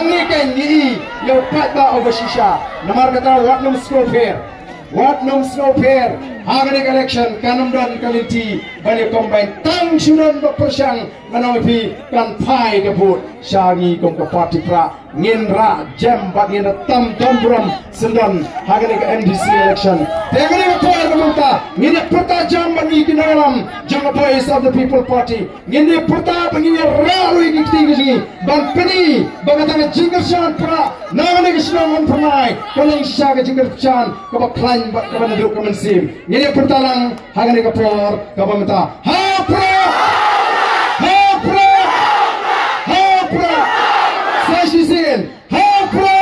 ngiken ni yo pat ba obasisha namar kata wat num scope here hagani election kanum don kalinti bani combine tang sunan ba persang manopi kan pai ke bot shangi kom ke parti pra nginra jam ba ngin tam tombrom sendan hagani ke MDC election tegani ke power kemunta ngin perta jam bani kinalam jang voice of the people party ngin perta bani ralu ini tinggi ban peni bagatana jingersan pra nangani ke senang pernai koling syaga jingersan ke ba klan ba ke banduk ke mensim ngin pertalang hagani ke power ke bamta ha pra Sashisin Hapra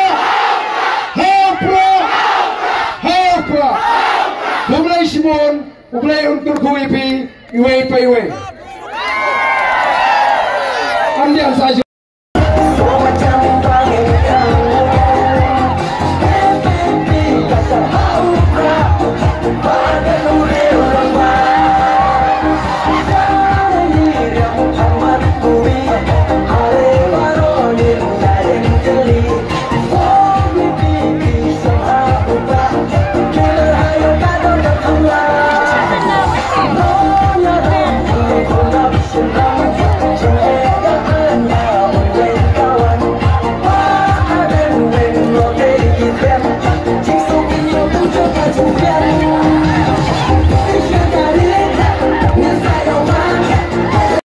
Kumlay Shimon Kumlay Untur Kuipi Iwe pa iwe Andiyan Sashi